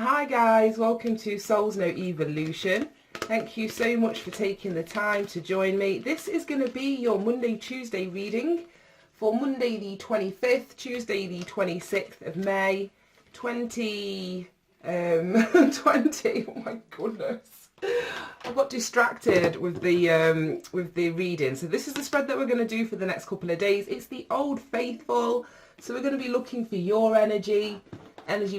Hi guys, welcome to Soul's No Evolution. Thank you so much for taking the time to join me. This is going to be your Monday-Tuesday reading for Monday the 25th, Tuesday the 26th of May, 20, oh my goodness. I got distracted with the reading. So this is the spread that we're going to do for the next couple of days. It's the Old Faithful. So we're going to be looking for your energy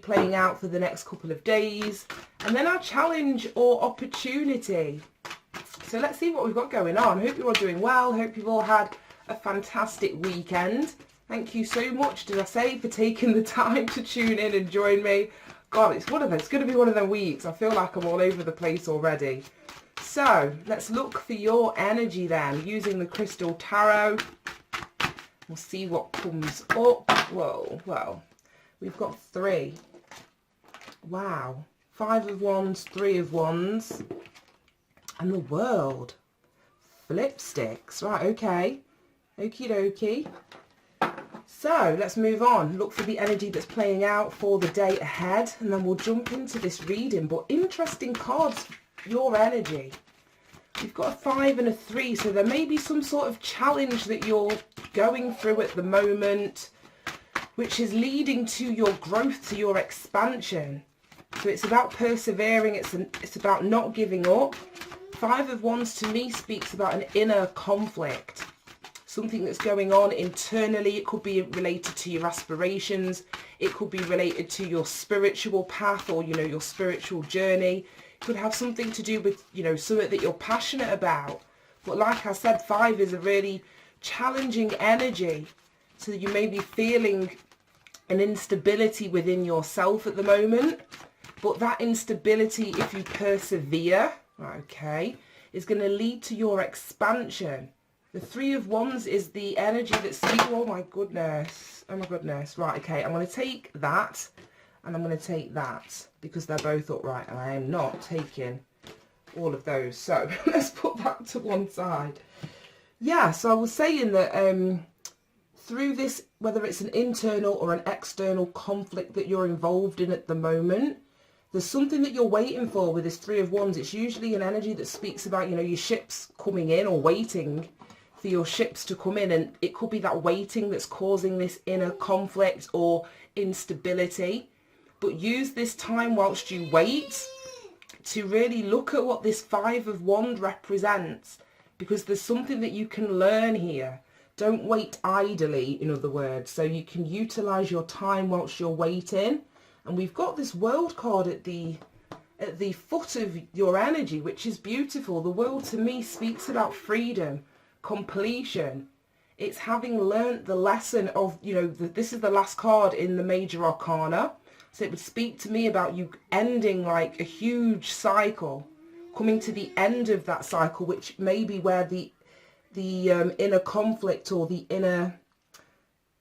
playing out for the next couple of days, and then our challenge or opportunity. So let's see what we've got going on. Hope you're all doing well. Hope you've all had a fantastic weekend. Thank you so much, did I say, for taking the time to tune in and join me. God, it's going to be one of them weeks. I feel like I'm all over the place already. So let's look for your energy then, using the Crystal Tarot. We'll see what comes up. Whoa, well, we've got 3. Wow. 5 of Wands, 3 of Wands. And the World. Flip sticks. Right, okay. Okie dokie. So, let's move on. Look for the energy that's playing out for the day ahead. And then we'll jump into this reading. But interesting cards, your energy. We've got a 5 and a 3. So there may be some sort of challenge that you're going through at the moment, which is leading to your growth, to your expansion. So it's about persevering, it's about not giving up. 5 of Wands to me speaks about an inner conflict, something that's going on internally. It could be related to your aspirations, it could be related to your spiritual path, or your spiritual journey. It could have something to do with something that you're passionate about. But like I said, 5 is a really challenging energy. So you may be feeling an instability within yourself at the moment, but that instability, if you persevere, okay, is going to lead to your expansion. The 3 of Wands is the energy that speaks. Oh my goodness, right, okay, I'm going to take that and I'm going to take that because they're both upright, and I am not taking all of those. So let's put that to one side. Yeah, so I was saying that through this, whether it's an internal or an external conflict that you're involved in at the moment, there's something that you're waiting for with this 3 of Wands. It's usually an energy that speaks about, your ships coming in, or waiting for your ships to come in. And it could be that waiting that's causing this inner conflict or instability. But use this time whilst you wait to really look at what this 5 of Wands represents, because there's something that you can learn here. Don't wait idly, in other words. So you can utilize your time whilst you're waiting. And we've got this World card at the foot of your energy, which is beautiful. The World to me speaks about freedom, completion. It's having learnt the lesson of, this is the last card in the Major Arcana. So it would speak to me about you ending like a huge cycle, coming to the end of that cycle, which may be where the inner conflict or the inner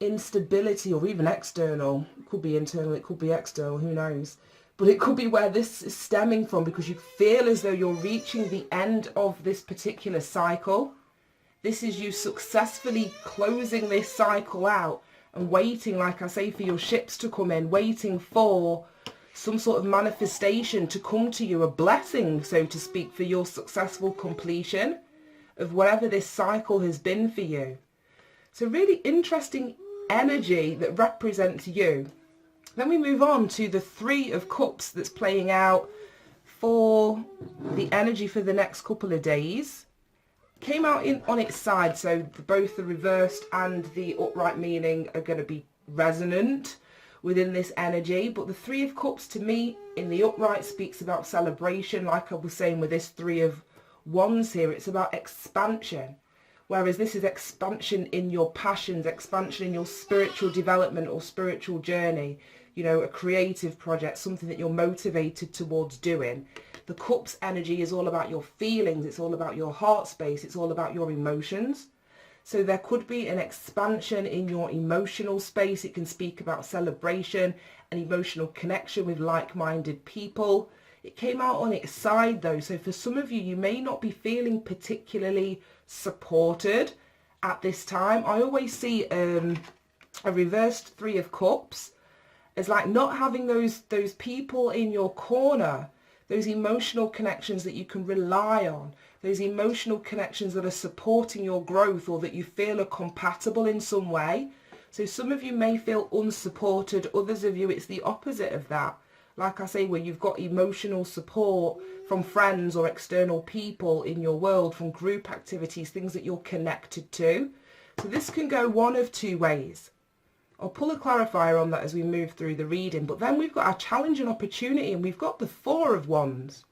instability, or even external, it could be internal, it could be external, who knows, but it could be where this is stemming from, because you feel as though you're reaching the end of this particular cycle. This is you successfully closing this cycle out and waiting, like I say, for your ships to come in, waiting for some sort of manifestation to come to you, a blessing, so to speak, for your successful completion of whatever this cycle has been for you. So really interesting energy that represents you. Then we move on to the 3 of Cups that's playing out for the energy for the next couple of days. Came out on its side, so both the reversed and the upright meaning are going to be resonant within this energy. But the 3 of Cups to me in the upright speaks about celebration, like I was saying with this 3 of Wands here. It's about expansion, whereas this is expansion in your passions, expansion in your spiritual development or spiritual journey, a creative project, something that you're motivated towards doing. The Cups energy is all about your feelings, it's all about your heart space, it's all about your emotions. So there could be an expansion in your emotional space. It can speak about celebration and emotional connection with like-minded people. It came out on its side though, so for some of you, you may not be feeling particularly supported at this time. I always see a reversed 3 of Cups It's like not having those people in your corner, those emotional connections that you can rely on, those emotional connections that are supporting your growth or that you feel are compatible in some way. So some of you may feel unsupported, others of you it's the opposite of that. Like I say, where you've got emotional support from friends or external people in your world, from group activities, things that you're connected to. So this can go one of two ways. I'll pull a clarifier on that as we move through the reading. But then we've got our challenge and opportunity, and we've got the Four of Wands.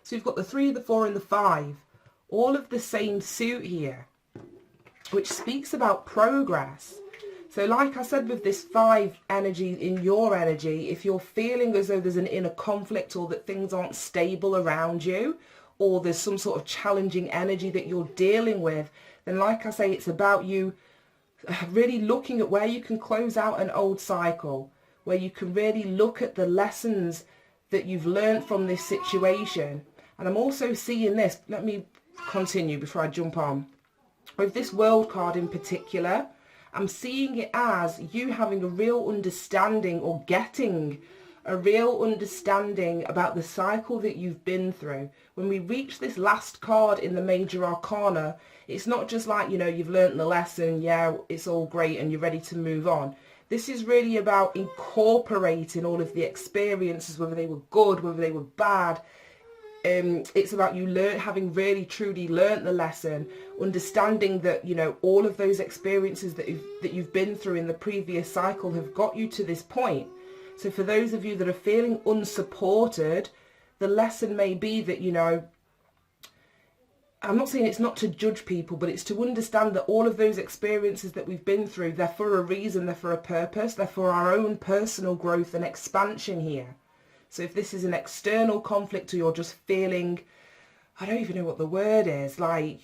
So we've got the 3, the 4 and the 5, all of the same suit here, which speaks about progress. So like I said, with this 5 energy in your energy, if you're feeling as though there's an inner conflict or that things aren't stable around you, or there's some sort of challenging energy that you're dealing with, then like I say, it's about you really looking at where you can close out an old cycle, where you can really look at the lessons that you've learned from this situation. And I'm also seeing this, let me continue before I jump on. With this World card in particular, I'm seeing it as you having a real understanding or getting a real understanding about the cycle that you've been through. When we reach this last card in the Major Arcana, it's not just like, you know, you've learnt the lesson, yeah, it's all great and you're ready to move on. This is really about incorporating all of the experiences, whether they were good, whether they were bad. It's about you having really truly learnt the lesson, understanding that, you know, all of those experiences that you've been through in the previous cycle have got you to this point. So for those of you that are feeling unsupported, the lesson may be that, you know, I'm not saying it's not to judge people, but it's to understand that all of those experiences that we've been through, they're for a reason, they're for a purpose, they're for our own personal growth and expansion here. So if this is an external conflict or you're just feeling, I don't even know what the word is, like,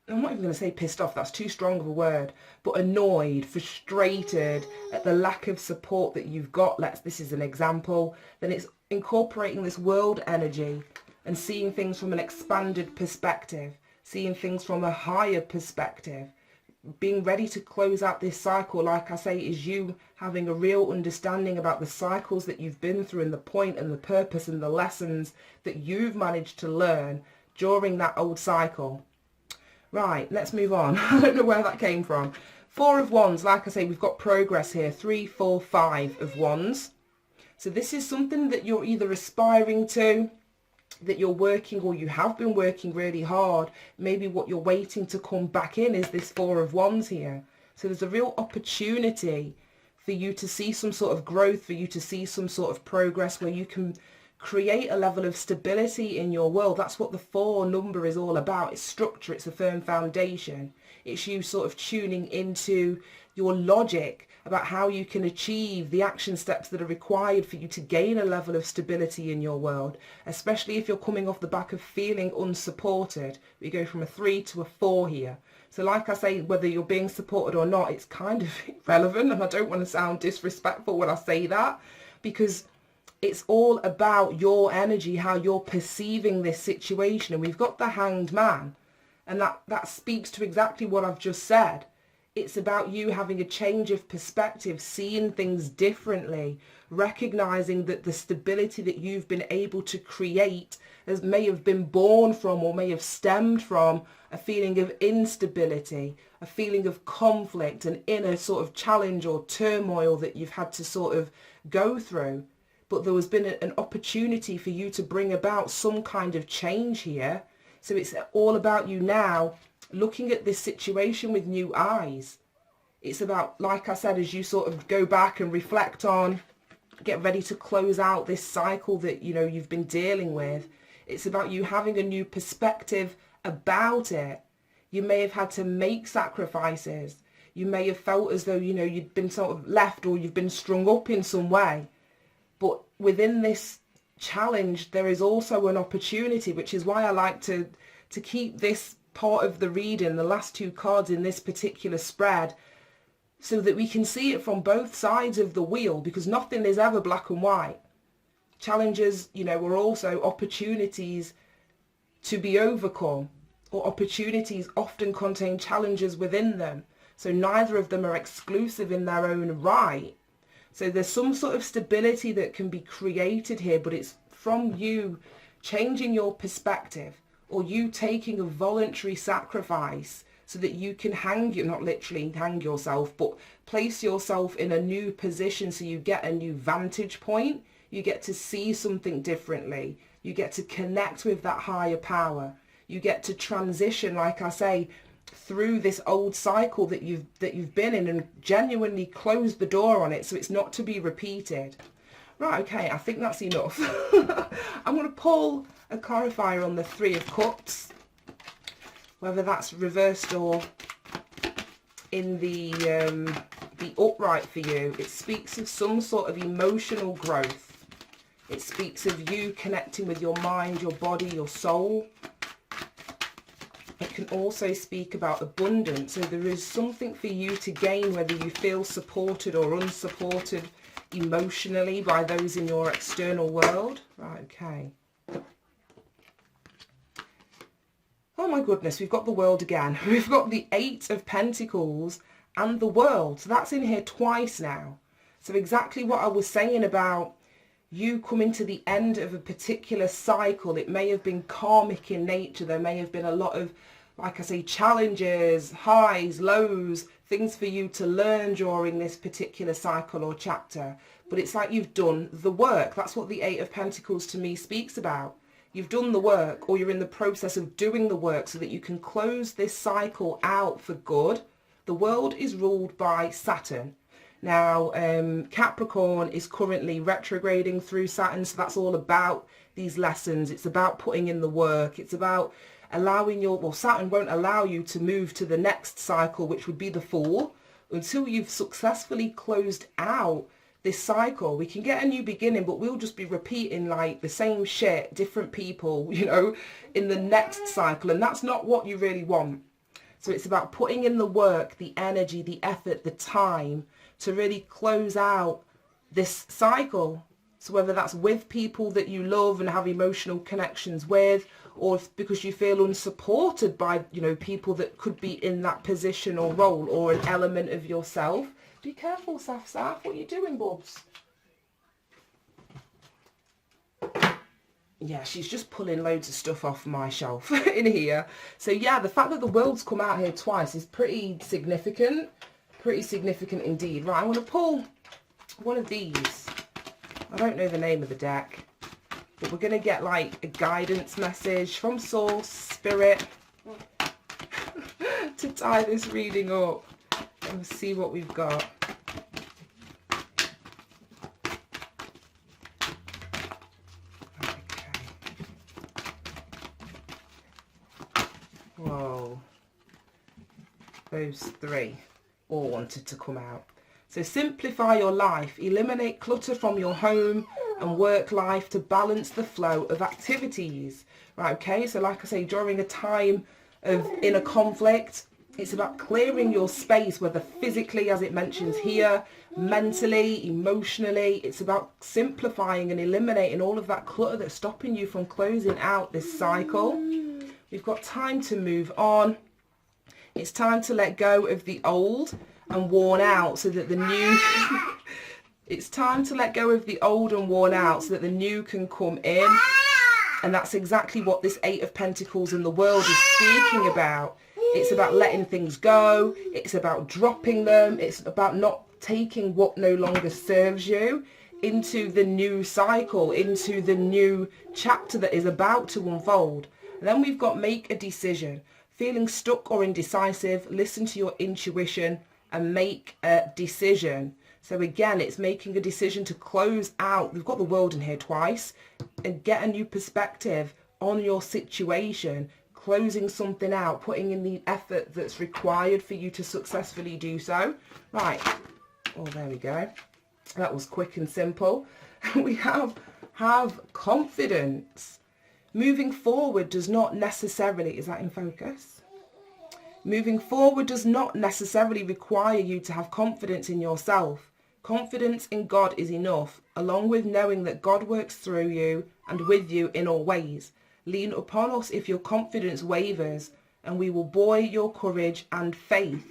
I'm not even going to say pissed off, that's too strong of a word, but annoyed, frustrated at the lack of support that you've got, this is an example, then it's incorporating this world energy and seeing things from an expanded perspective, seeing things from a higher perspective, being ready to close out this cycle, like I say, is you having a real understanding about the cycles that you've been through and the point and the purpose and the lessons that you've managed to learn during that old cycle. Right, let's move on. I don't know where that came from. 4 of Wands, like I say, we've got progress here. 3, 4, 5 of Wands. So this is something that you're either aspiring to, that you're working, or you have been working really hard. Maybe what you're waiting to come back in is this 4 of Wands here. So there's a real opportunity for you to see some sort of growth, for you to see some sort of progress where you can create a level of stability in your world. That's what the 4 number is all about. It's structure, it's a firm foundation. It's you sort of tuning into your logic about how you can achieve the action steps that are required for you to gain a level of stability in your world, especially if you're coming off the back of feeling unsupported. We go from a 3 to a 4 here. So like I say, whether you're being supported or not, it's kind of irrelevant, and I don't want to sound disrespectful when I say that, because it's all about your energy, how you're perceiving this situation. And we've got the Hanged Man, and that speaks to exactly what I've just said. It's about you having a change of perspective, seeing things differently, recognizing that the stability that you've been able to create may have been born from or may have stemmed from a feeling of instability, a feeling of conflict, an inner sort of challenge or turmoil that you've had to sort of go through. But there has been an opportunity for you to bring about some kind of change here. So it's all about you now looking at this situation with new eyes. It's about, like I said, as you sort of go back and reflect on, get ready to close out this cycle that, you know, you've been dealing with. It's about you having a new perspective about it. You may have had to make sacrifices. You may have felt as though, you know, you'd been sort of left or you've been strung up in some way. But within this challenge, there is also an opportunity, which is why I like to keep this part of the reading, the last 2 cards in this particular spread, so that we can see it from both sides of the wheel, because nothing is ever black and white. Challenges, you know, are also opportunities to be overcome, or opportunities often contain challenges within them. So neither of them are exclusive in their own right. So there's some sort of stability that can be created here, but it's from you changing your perspective, or you taking a voluntary sacrifice so that you can not literally hang yourself, but place yourself in a new position, so you get a new vantage point. You get to see something differently. You get to connect with that higher power. You get to transition, like I say, through this old cycle that you've been in, and genuinely close the door on it, so it's not to be repeated. Right, okay, I think that's enough. I'm going to pull a clarifier on the Three of Cups, whether that's reversed or in the upright for you. It speaks of some sort of emotional growth. It speaks of you connecting with your mind, your body, your soul. It can also speak about abundance. So there is something for you to gain, whether you feel supported or unsupported emotionally by those in your external world. Right, okay. Oh my goodness, we've got the World again. We've got the Eight of Pentacles and the World. So that's in here twice now. So exactly what I was saying about you coming to the end of a particular cycle. It may have been karmic in nature. There may have been a lot of, like I say, challenges, highs, lows, things for you to learn during this particular cycle or chapter. But it's like you've done the work. That's what the Eight of Pentacles to me speaks about. You've done the work, or you're in the process of doing the work, so that you can close this cycle out for good. The World is ruled by Saturn. Now, Capricorn is currently retrograding through Saturn, so that's all about these lessons. It's about putting in the work. It's about allowing Saturn won't allow you to move to the next cycle, which would be the Fool, until you've successfully closed out this cycle. We can get a new beginning, but we'll just be repeating like the same shit, different people, you know, in the next cycle. And that's not what you really want. So it's about putting in the work, the energy, the effort, the time to really close out this cycle. So whether that's with people that you love and have emotional connections with, or because you feel unsupported by, you know, people that could be in that position or role, or an element of yourself. Be careful, Saf. What are you doing, Bubs? Yeah, she's just pulling loads of stuff off my shelf in here. So yeah, the fact that the World's come out here twice is pretty significant. Pretty significant indeed. Right, I'm going to pull one of these. I don't know the name of the deck, but we're going to get like a guidance message from Source, Spirit, to tie this reading up. And see what we've got. Okay. Whoa. Those three all wanted to come out. So simplify your life. Eliminate clutter from your home and work life to balance the flow of activities. Right, okay. So like I say, during a time of inner conflict, it's about clearing your space, whether physically, as it mentions here, mentally, emotionally. It's about simplifying and eliminating all of that clutter that's stopping you from closing out this cycle. We've got time to move on. It's time to let go of the old and worn out so that the new... It's time to let go of the old and worn out so that the new can come in. And that's exactly what this Eight of Pentacles in the World is speaking about. It's about letting things go. It's about dropping them. It's about not taking what no longer serves you into the new cycle, into the new chapter that is about to unfold. And then we've got make a decision. Feeling stuck or indecisive, listen to your intuition and make a decision. So again, it's making a decision to close out. We've got the World in here twice, and get a new perspective on your situation. Closing something out, putting in the effort that's required for you to successfully do so. Right. Oh, there we go. That was quick and simple. We have confidence. Moving forward does not necessarily, is that in focus? Moving forward does not necessarily require you to have confidence in yourself. Confidence in God is enough, along with knowing that God works through you and with you in all ways. Lean upon us if your confidence wavers, and we will buoy your courage and faith.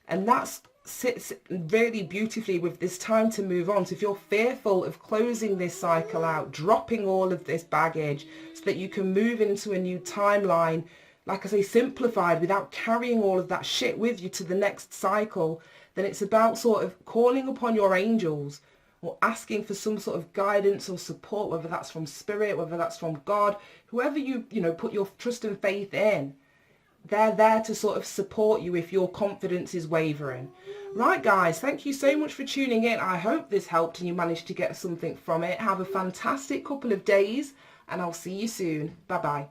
And that's sits really beautifully with this time to move on. So if you're fearful of closing this cycle out, dropping all of this baggage so that you can move into a new timeline, like I say, simplified, without carrying all of that shit with you to the next cycle, then it's about sort of calling upon your angels or asking for some sort of guidance or support, whether that's from spirit, whether that's from God, whoever you put your trust and faith in. They're there to sort of support you if your confidence is wavering. Right, guys, thank you so much for tuning in. I hope this helped and you managed to get something from it. Have a fantastic couple of days and I'll see you soon. Bye-bye.